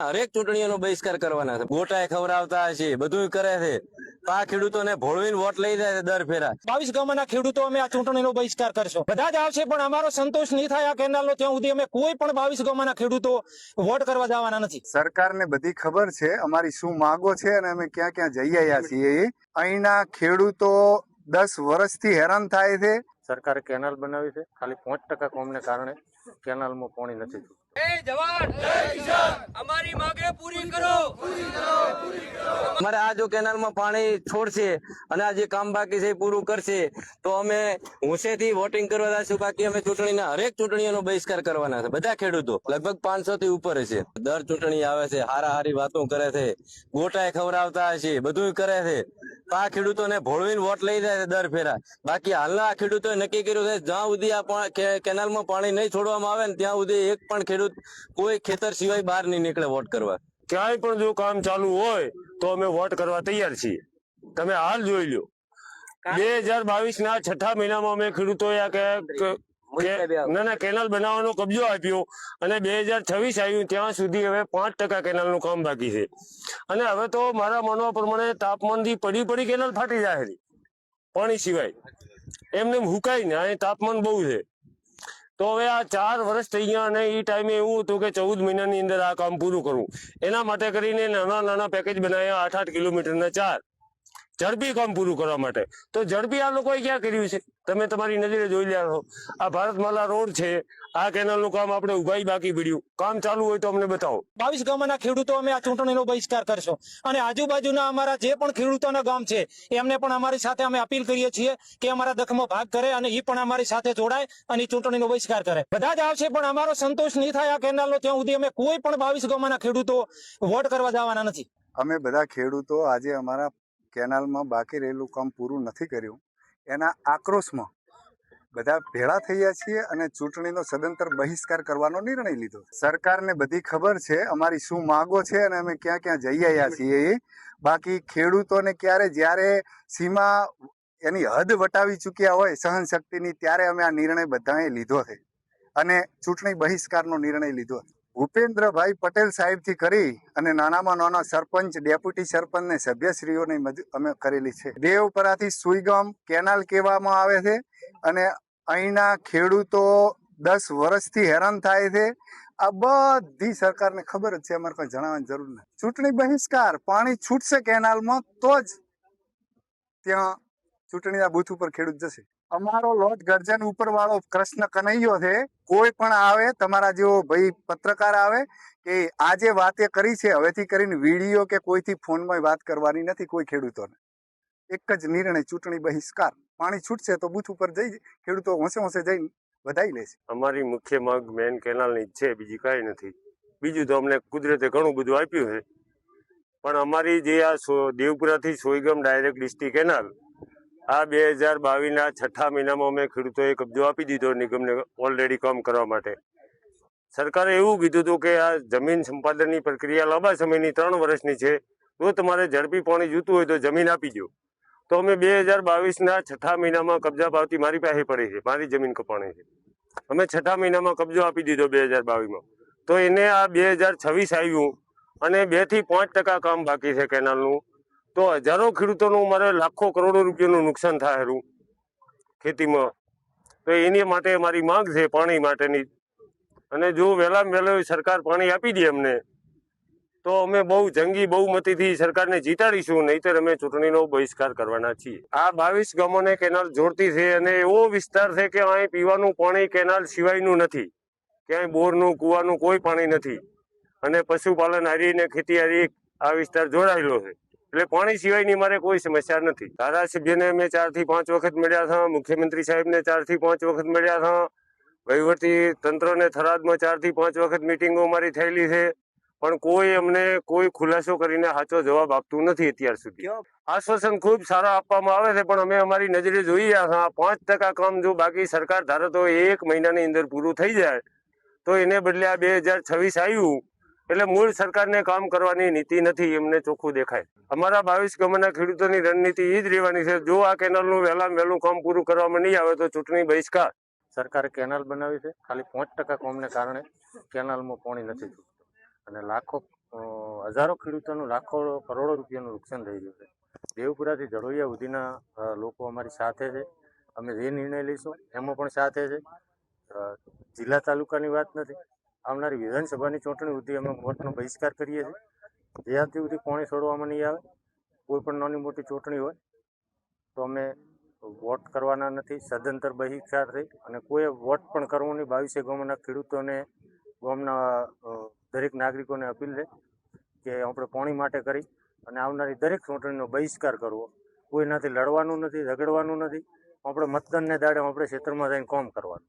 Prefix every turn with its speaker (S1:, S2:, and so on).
S1: હરેક ચૂંટણીઓનો બહિષ્કાર કરવાના છે, ગોટાએ ખવડાવતા છે, બધું કરે છે, તો આ ખેડૂતોને ભોળવીને વોટ લઈ જાય છે દર ફેરા।
S2: 22 ગામના ખેડૂતો અમે આ ચૂંટણીનો બહિષ્કાર કરશો, બધા જ આવશે પણ અમારો સંતોષ નહીં થાય આ કેનાલનો ત્યાં સુધી અમે કોઈ પણ 22 ગામના ખેડૂતો વોટ કરવા જવાના નથી।
S3: સરકારને બધી ખબર છે અમારી શું માંગો છે અને અમે ક્યાં ક્યાં જઈ રહ્યા છીએ। અહીંના ખેડૂતો 10 વર્ષથી હેરાન થાય છે।
S4: સરકારે કેનાલ બનાવી છે, ખાલી 5% કોમને કારણે કેનાલમાં પાણી નથી।
S1: અમારે આ જો કેનાલમાં પાણી છોડશે અને આ જે કામ બાકી છે એ પૂરું કરશે તો અમે હોશેથી વોટિંગ કરવા જઈશું। બાકી અમે ચૂંટણીના હરેક ચૂંટણીઓનો બહિષ્કાર કરવાના છે। બધા ખેડૂતો લગભગ 500 થી ઉપર છે, દર ચૂંટણી આવે છે, હારી વાતો કરે છે, ગોટાએ ખવડાવતા છે, બધું કરે છે, તો આ ખેડૂતોને ભોળવીને વોટ લઈ જાય છે દર ફેરા। બાકી હાલના ખેડૂતોએ નક્કી કર્યું છે જ્યાં સુધી આ કેનાલમાં પાણી નહીં છોડવામાં આવે ને ત્યાં સુધી એક પણ ખેડૂત કોઈ ખેતર સિવાય બહાર નહીં નીકળે વોટ કરવા।
S5: ક્યાંય પણ જો કામ ચાલુ હોય તો અમે વોટ કરવા તૈયાર છીએ। તમે હાલ જોઈ લો, 2022 ના 6ઠા મહિનામાં અમે ખેડૂતોએ કેનાલ બનાવવાનો કબજો આપ્યો અને 2026 આવ્યું ત્યાં સુધી હવે 5% કેનાલનું કામ બાકી છે। અને હવે તો મારા માનવા પ્રમાણે તાપમાનથી પડી કેનાલ ફાટી જાય છે પાણી સિવાય, એમને હુકાય ને અહીં તાપમાન બહુ છે। તો હવે આ 4 વર્ષ થઈ ગયા અને એ ટાઈમે એવું હતું કે 14 મહિનાની અંદર આ કામ પૂરું કરવું। એના માટે કરીને નાના પેકેજ બનાવ્યા 8-8 કિલોમીટરના 4 ઝડપી કામ પૂરું કરવા માટે। તો ઝડપી આ લોકોએ ક્યાં કર્યું છે તમે તમારી નજરે જોઈ રહ્યા છો। આ ભારતમાલા રોડ છે, આ કેનાલનું કામ આપણે ઉભાઈ બાકી પડ્યું, કામ ચાલુ હોય તો અમને બતાવો।
S2: 22 ગામના ખેડૂતો અમે આ ચૂંટણીનો બહિષ્કાર કરશો અને આજુબાજુના અમારા જે પણ ખેડૂતોના ગામ છે એમને પણ અમારી સાથે અમે અપીલ કરીએ છીએ કે અમારા દખમાં ભાગ કરે અને એ પણ અમારી સાથે જોડાય અને ચૂંટણીનો બહિષ્કાર કરે। બધા જ આવશે પણ અમારો સંતોષ નહીં થાય આ કેનાલનો ત્યાં સુધી અમે કોઈ પણ 22 ગામના ખેડૂતો વોટ કરવા જવાના નથી।
S3: અમે બધા ખેડૂતો આજે અમારા કેનાલમાં બાકી રહેલું કામ પૂરું નથી કર્યું એના આક્રોશમાં બધા ભેળા થયા છીએ અને ચૂંટણીનો સદંતર બહિષ્કાર કરવાનો નિર્ણય લીધો। સરકારને બધી ખબર છે અમારી શું માંગો છે અને અમે ક્યાં ક્યાં જઈ રહ્યા છીએ। બાકી ખેડૂતોને જ્યારે સીમા એની હદ વટાવી ચૂક્યા હોય સહન શક્તિની, ત્યારે અમે આ નિર્ણય બધાએ લીધો છે અને ચૂંટણી બહિષ્કારનો નિર્ણય લીધો છે। ભૂપેન્દ્રભાઈ પટેલ સાહેબથી કરી અને નાનામાં નાના સરપંચ, ડેપ્યુટી સરપંચ ને સભ્યશ્રીઓની અમે કરેલી છે। દેવપરાથી સુઈગામ કેનાલ કહેવામાં આવે છે અને અહીંના ખેડૂતો 10 વર્ષથી હેરાન થાય છે। આ બધી સરકારને ખબર જ છે, અમારે કોઈ જણાવવાની જરૂર નથી। ચૂંટણી બહિષ્કાર, પાણી છૂટશે કેનાલમાં તો જ ત્યાં ચૂંટણીના બૂથ ઉપર ખેડૂત જશે। અમારો લોટ ગર્જન ઉપર વાળો કૃષ્ણ કનૈયો છે, કોઈ પણ આવે તમારા જેવો ભાઈ પત્રકાર આવે કે આજે વાતે કરી છે હવેથી કરીને વિડીયો કે કોઈથી ફોનમાં વાત કરવાની નથી કોઈ ખેડૂતોને। એક જ નિર્ણય, ચૂંટણી બહિષ્કાર। પાણી છૂટશે તો બૂથ ઉપર જઈ ખેડૂતો હોંશે જઈને વધાઈ લેશે।
S5: અમારી મુખ્ય માંગ મેન કેનાલની જ છે, બીજી કાંઈ નથી। બીજું તો અમને કુદરતે ઘણું બધું આપ્યું છે, પણ અમારી જે આ દેવપુરાથી સોઈગામ ડાયરેક્ટ ડિસ્ટ્રિક્ટ કેનાલ આ 2022 ના 6ઠા મહિનામાં અમે ખેડૂતોએ કબજો આપી દીધો નિગમને ઓલરેડી કામ કરવા માટે। સરકારે એવું કીધું હતું કે આ જમીન સંપાદનની પ્રક્રિયા લાંબા સમયની 3 વર્ષની છે, જો તમારે ઝડપી પાણી જોતું હોય તો જમીન આપી દો। તો અમે 2022 ના 6ઠા મહિનામાં કબજા પાવતી મારી પાસે પડી છે, મારી જમીન કપાણી છે, અમે 6ઠા મહિનામાં કબજો આપી દીધો 2022માં। તો એને આ 2026 આવ્યું અને 2 થી 5% કામ બાકી છે કેનાલનું। તો હજારો ખેડૂતોનું મારે લાખો કરોડો રૂપિયાનું નુકસાન થાય ખેતીમાં। તો એની માટે અમારી માંગ છે પાણી માટેની, અને જો વહેલામાં વહેલો સરકાર પાણી આપી દે અમને તો અમે બહુ જંગી બહુમતીથી સરકારને જીતાડીશું, નહીંતર અમે ચૂંટણીનો બહિષ્કાર કરવાના છીએ। આ 22 ગામોને કેનાલ જોડતી છે અને એવો વિસ્તાર છે કે અહીં પીવાનું પાણી કેનાલ સિવાયનું નથી, ક્યાંય બોરનું કૂવાનું કોઈ પાણી નથી અને પશુપાલન હારીને ખેતી હારી આ વિસ્તાર જોડાયેલો છે, એટલે પાણી સિવાયની મારે કોઈ સમસ્યા નથી। ધારાસભ્યને મેં 4 થી 5 વખત મળ્યા હતા, મુખ્યમંત્રી સાહેબને 4 થી 5 વખત મળ્યા હતા, વહીવટી તંત્રને થરાદમાં 4 થી 5 વખત મિટિંગો અમારી થયેલી છે, પણ કોઈ અમને કોઈ ખુલાસો કરીને સાચો જવાબ આપતું નથી અત્યાર સુધી। આશ્વાસન ખૂબ સારા આપવામાં આવે છે, પણ અમે અમારી નજરે જોઈ રહ્યા હતા 5% કામ જો બાકી સરકાર ધારે તો 1 મહિનાની અંદર પૂરું થઈ જાય, તો એને બદલે આ 2026 આવ્યું એટલે મૂળ સરકારને કામ કરવાની નીતિ નથી, એમને ચોખ્ખું દેખાય। અમારા 22 ગામના ખેડૂતોની રણનીતિ એ જ રહેવાની છે, જો આ કેનાલનું વહેલામાં વહેલું કામ પૂરું કરવામાં નહીં આવે તો ચૂંટણી બહિષ્કાર।
S4: સરકારે કેનાલ બનાવી છે, ખાલી 5% કોમને કારણે કેનાલમાં પાણી નથી છૂટતું અને લાખો હજારો ખેડૂતોનું લાખો કરોડો રૂપિયાનું નુકસાન થઈ રહ્યું છે. દેવપુરાથી જડોડિયા સુધીના લોકો અમારી સાથે છે. અમે જે નિર્ણય લઈશું એમાં પણ સાથે છે. જિલ્લા તાલુકાની વાત નથી, આવનારી વિધાનસભાની ચૂંટણી સુધી અમે વોટનો બહિષ્કાર કરીએ છીએ. જ્યાંથી સુધી પાણી છોડવામાં નહીં આવે, કોઈ પણ નાની મોટી ચૂંટણી હોય તો અમે વોટ કરવાના નથી. સદંતર બહિષ્કાર થઈ અને કોઈ વોટ પણ કરવો નહીં. 22 ગામના ખેડૂતોને, ગામના દરેક નાગરિકોને અપીલ છે કે આપણે પાણી માટે કરી અને આવનારી દરેક ચૂંટણીનો બહિષ્કાર કરવો. કોઈનાથી લડવાનું નથી, ઝઘડવાનું નથી. આપણે મતદાનને દાડે આપણે ક્ષેત્રમાં જઈને કામ કરવાનું.